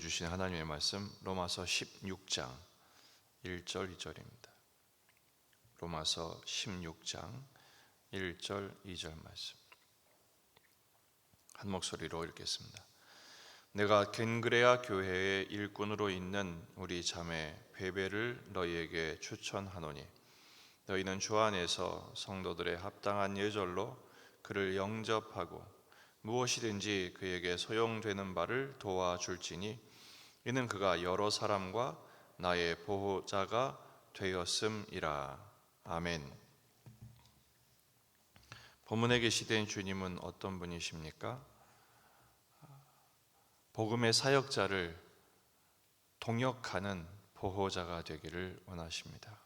주신 하나님의 말씀 로마서 16장 1절 2절입니다. 로마서 16장 1절 2절 말씀 한 목소리로 읽겠습니다. 내가 겐그레아 교회의 일꾼으로 있는 우리 자매 베베를 너희에게 추천하노니 너희는 주 안에서 성도들의 합당한 예절로 그를 영접하고 무엇이든지 그에게 소용되는 바를 도와줄지니 이는 그가 여러 사람과 나의 보호자가 되었음이라. 아멘. 본문에 계시된 주님은 어떤 분이십니까? 복음의 사역자를 동역하는 보호자가 되기를 원하십니다.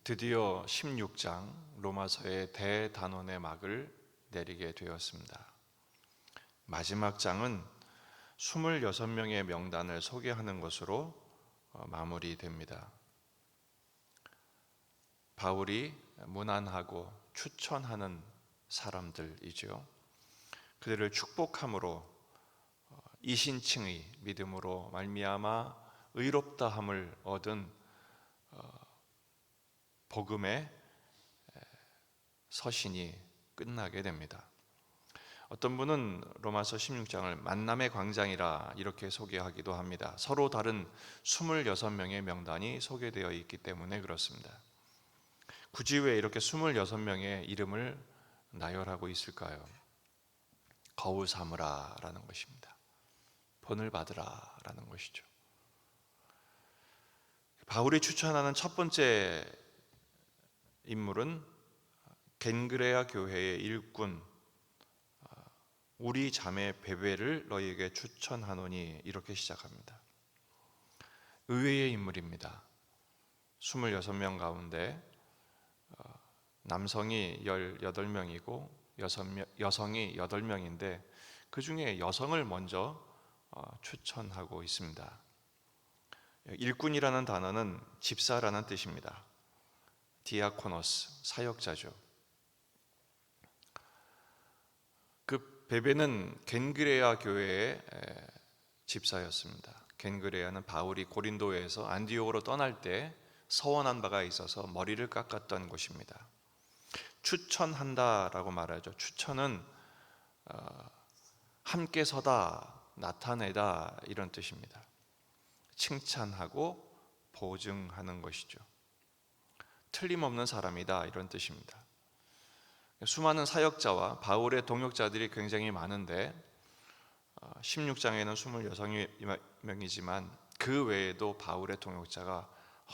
드디어 16장 로마서의 대단원의 막을 내리게 되었습니다. 마지막 장은 26명의 명단을 소개하는 것으로 마무리됩니다. 바울이 문안하고 추천하는 사람들이죠. 그들을 축복함으로 이신칭의 믿음으로 말미암아 의롭다함을 얻은 복음의 서신이 끝나게 됩니다. 어떤 분은 로마서 16장을 만남의 광장이라 이렇게 소개하기도 합니다. 서로 다른 26명의 명단이 소개되어 있기 때문에 그렇습니다. 굳이 왜 이렇게 26명의 이름을 나열하고 있을까요? 거울 삼으라 라는 것입니다. 본을 받으라 라는 것이죠. 바울이 추천하는 첫 번째 인물은 겐그레아 교회의 일꾼 우리 자매 베베를 너희에게 추천하노니 이렇게 시작합니다. 의외의 인물입니다. 26명 가운데 남성이 18명이고 여성이 8명인데 그 중에 여성을 먼저 추천하고 있습니다. 일꾼이라는 단어는 집사라는 뜻입니다. 디아코노스, 사역자죠. 그 베베는 겐그레아 교회의 집사였습니다. 겐그레아는 바울이 고린도에서 안디옥으로 떠날 때 서원한 바가 있어서 머리를 깎았던 곳입니다. 추천한다라고 말하죠. 추천은 함께 서다, 나타내다 이런 뜻입니다. 칭찬하고 보증하는 것이죠. 틀림없는 사람이다 이런 뜻입니다. 수많은 사역자와 바울의 동역자들이 굉장히 많은데 16장에는 26명이지만 그 외에도 바울의 동역자가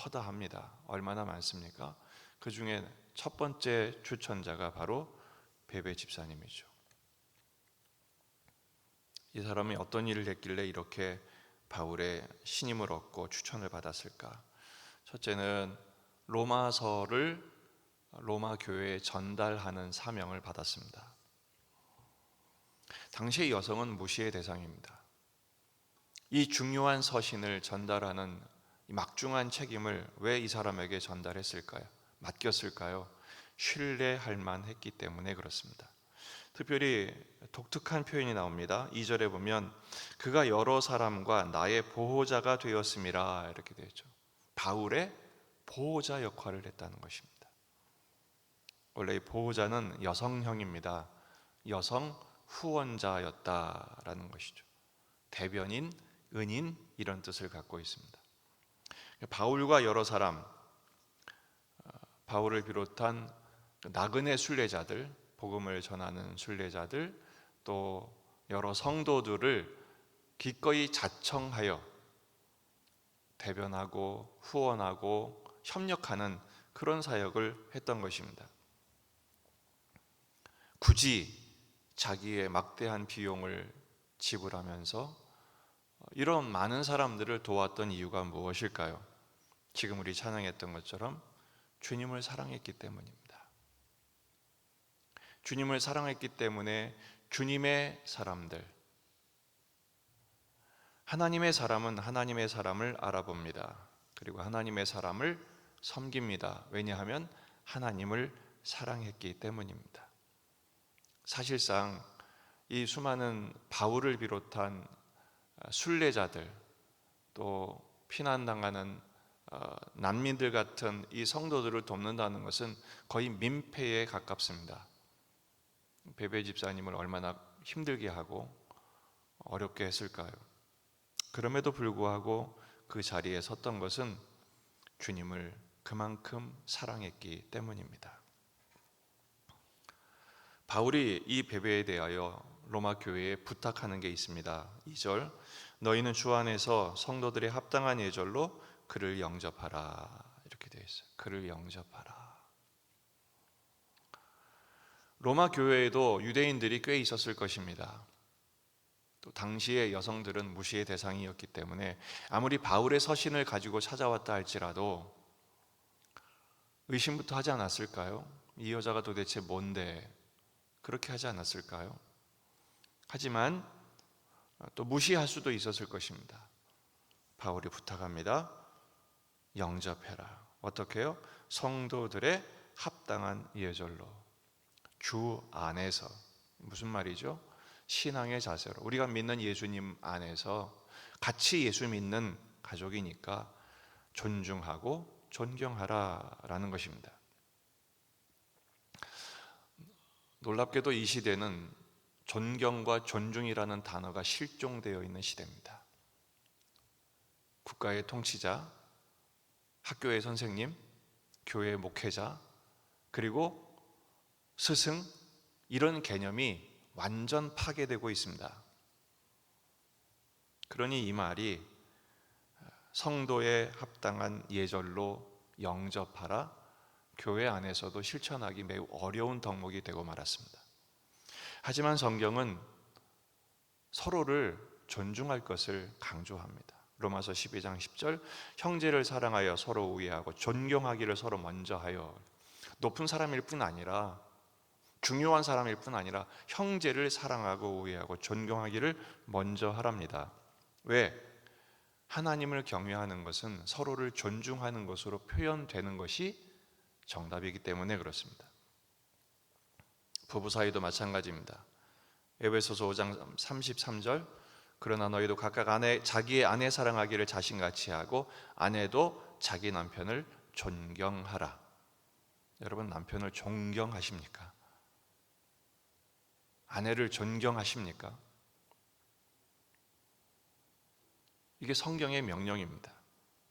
허다합니다. 얼마나 많습니까? 그 중에 첫 번째 추천자가 바로 베베 집사님이죠. 이 사람이 어떤 일을 했길래 이렇게 바울의 신임을 얻고 추천을 받았을까? 첫째는 로마서를 로마 교회에 전달하는 사명을 받았습니다. 당시의 여성은 무시의 대상입니다. 이 중요한 서신을 전달하는 막중한 책임을 왜 이 사람에게 전달했을까요? 맡겼을까요? 신뢰할 만했기 때문에 그렇습니다. 특별히 독특한 표현이 나옵니다. 2절에 보면 그가 여러 사람과 나의 보호자가 되었음이라 이렇게 되어 있죠. 바울의 보호자 역할을 했다는 것입니다. 원래 이 보호자는 여성형입니다. 여성 후원자였다라는 것이죠. 대변인, 은인 이런 뜻을 갖고 있습니다. 바울과 여러 사람, 바울을 비롯한 나그네 순례자들, 복음을 전하는 순례자들, 또 여러 성도들을 기꺼이 자청하여 대변하고 후원하고 협력하는 그런 사역을 했던 것입니다. 굳이 자기의 막대한 비용을 지불하면서 이런 많은 사람들을 도왔던 이유가 무엇일까요? 지금 우리 찬양했던 것처럼 주님을 사랑했기 때문입니다. 주님을 사랑했기 때문에 주님의 사람들, 하나님의 사람은 하나님의 사람을 알아봅니다. 그리고 하나님의 사람을 섬깁니다. 왜냐하면 하나님을 사랑했기 때문입니다. 사실상 이 수많은 바울을 비롯한 순례자들, 또 피난당하는 난민들 같은 이 성도들을 돕는다는 것은 거의 민폐에 가깝습니다. 베베 집사님을 얼마나 힘들게 하고 어렵게 했을까요? 그럼에도 불구하고 그 자리에 섰던 것은 주님을 그만큼 사랑했기 때문입니다. 바울이 이 베베에 대하여 로마 교회에 부탁하는 게 있습니다. 2절, 너희는 주 안에서 성도들의 합당한 예절로 그를 영접하라. 이렇게 되어 있어요. 그를 영접하라. 로마 교회에도 유대인들이 꽤 있었을 것입니다. 또 당시의 여성들은 무시의 대상이었기 때문에 아무리 바울의 서신을 가지고 찾아왔다 할지라도 의심부터 하지 않았을까요? 이 여자가 도대체 뭔데? 그렇게 하지 않았을까요? 하지만 또 무시할 수도 있었을 것입니다. 바울이 부탁합니다. 영접해라. 어떻게요? 성도들의 합당한 예절로, 주 안에서. 무슨 말이죠? 신앙의 자세로, 우리가 믿는 예수님 안에서 같이 예수 믿는 가족이니까 존중하고 존경하라라는 것입니다. 놀랍게도 이 시대는 존경과 존중이라는 단어가 실종되어 있는 시대입니다. 국가의 통치자, 학교의 선생님, 교회의 목회자, 그리고 스승, 이런 개념이 완전 파괴되고 있습니다. 그러니 이 말이 성도의 합당한 예절로 영접하라, 교회 안에서도 실천하기 매우 어려운 덕목이 되고 말았습니다. 하지만 성경은 서로를 존중할 것을 강조합니다. 로마서 12장 10절, 형제를 사랑하여 서로 우애하고 존경하기를 서로 먼저 하여. 높은 사람일 뿐 아니라, 중요한 사람일 뿐 아니라 형제를 사랑하고 우애하고 존경하기를 먼저 하랍니다. 왜? 하나님을 경외하는 것은 서로를 존중하는 것으로 표현되는 것이 정답이기 때문에 그렇습니다. 부부 사이도 마찬가지입니다. 에베소서 5장 33절, 그러나 너희도 각각 자기의 아내 사랑하기를 자신같이 하고 아내도 자기 남편을 존경하라. 여러분, 남편을 존경하십니까? 아내를 존경하십니까? 이게 성경의 명령입니다.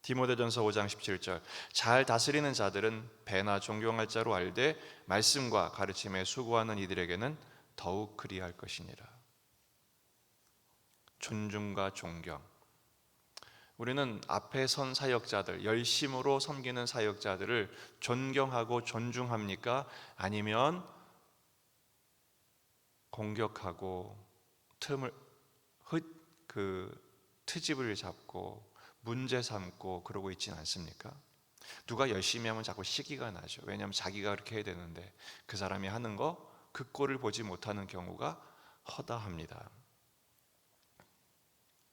디모데전서 5장 17절, 잘 다스리는 자들은 배나 존경할 자로 알되 말씀과 가르침에 수고하는 이들에게는 더욱 그리할 것이니라. 존중과 존경. 우리는 앞에 선 사역자들, 열심으로 섬기는 사역자들을 존경하고 존중합니까? 아니면 공격하고 트집을 잡고 문제 삼고 그러고 있지는 않습니까? 누가 열심히 하면 자꾸 시기가 나죠. 왜냐하면 자기가 그렇게 해야 되는데 그 사람이 하는 거, 그 꼴을 보지 못하는 경우가 허다합니다.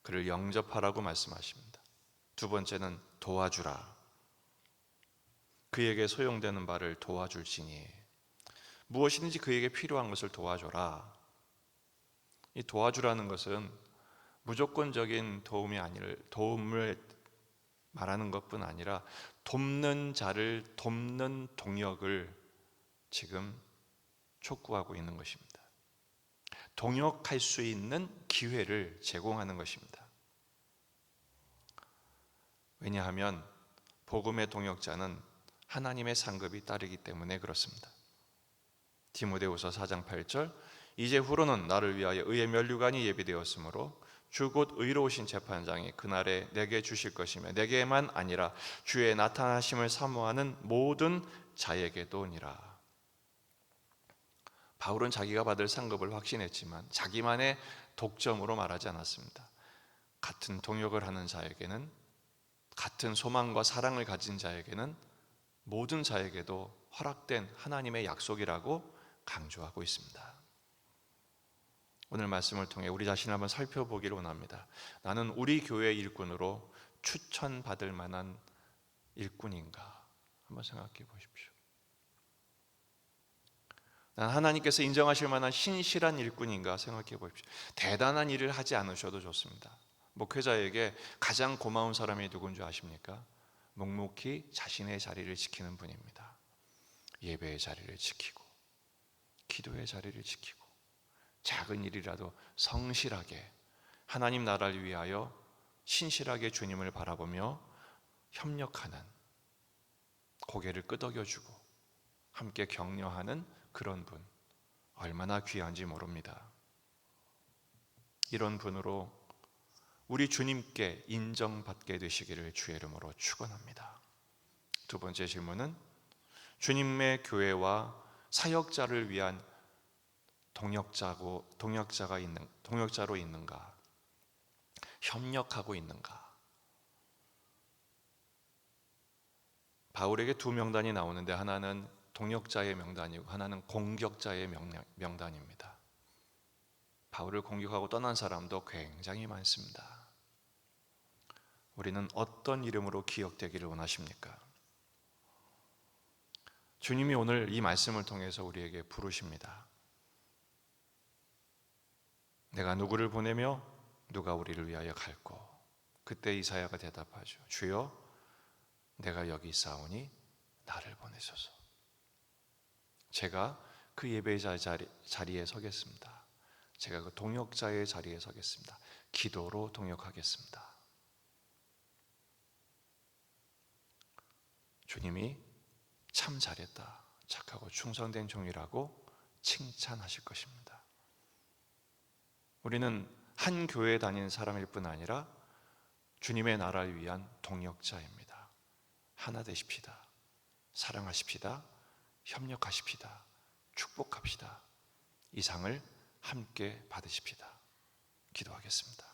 그를 영접하라고 말씀하십니다. 두 번째는 도와주라. 그에게 소용되는 바를 도와줄지니. 무엇이든지 그에게 필요한 것을 도와줘라. 이 도와주라는 것은 무조건적인 도움을 말하는 것뿐 아니라 돕는 자를 돕는 동역을 지금 촉구하고 있는 것입니다. 동역할 수 있는 기회를 제공하는 것입니다. 왜냐하면 복음의 동역자는 하나님의 상급이 따르기 때문에 그렇습니다. 디모데후서 4장 8절, 이제후로는 나를 위하여 의의 면류관이 예비되었으므로 주 곧 의로우신 재판장이 그날에 내게 주실 것이며 내게만 아니라 주의 나타나심을 사모하는 모든 자에게도니라. 바울은 자기가 받을 상급을 확신했지만 자기만의 독점으로 말하지 않았습니다. 같은 동역을 하는 자에게는, 같은 소망과 사랑을 가진 자에게는 모든 자에게도 허락된 하나님의 약속이라고 강조하고 있습니다. 오늘 말씀을 통해 우리 자신을 한번 살펴보기를 원합니다. 나는 우리 교회 일꾼으로 추천받을 만한 일꾼인가? 한번 생각해 보십시오. 난 하나님께서 인정하실 만한 신실한 일꾼인가 생각해 보십시오. 대단한 일을 하지 않으셔도 좋습니다. 목회자에게 가장 고마운 사람이 누군 줄 아십니까? 묵묵히 자신의 자리를 지키는 분입니다. 예배의 자리를 지키고 기도의 자리를 지키고 작은 일이라도 성실하게 하나님 나라를 위하여 신실하게 주님을 바라보며 협력하는, 고개를 끄덕여주고 함께 격려하는 그런 분, 얼마나 귀한지 모릅니다. 이런 분으로 우리 주님께 인정받게 되시기를 주의 이름으로 축원합니다. 두 번째 질문은 주님의 교회와 사역자를 위한 동역자로 있는가? 협력하고 있는가? 바울에게 두 명단이 나오는데 하나는 동역자의 명단이고 하나는 공격자의 명단입니다. 바울을 공격하고 떠난 사람도 굉장히 많습니다. 우리는 어떤 이름으로 기억되기를 원하십니까? 주님이 오늘 이 말씀을 통해서 우리에게 부르십니다. 내가 누구를 보내며 누가 우리를 위하여 갈꼬? 그때 이사야가 대답하죠. 주여, 내가 여기 있사오니 나를 보내소서. 제가 그 예배자 자리에 서겠습니다. 제가 그 동역자의 자리에 서겠습니다. 기도로 동역하겠습니다. 주님이 참 잘했다, 착하고 충성된 종이라고 칭찬하실 것입니다. 우리는 한 교회에 다니는 사람일 뿐 아니라 주님의 나라를 위한 동역자입니다. 하나 되십시다. 사랑하십시다. 협력하십시다. 축복합시다. 이 상을 함께 받으십시다. 기도하겠습니다.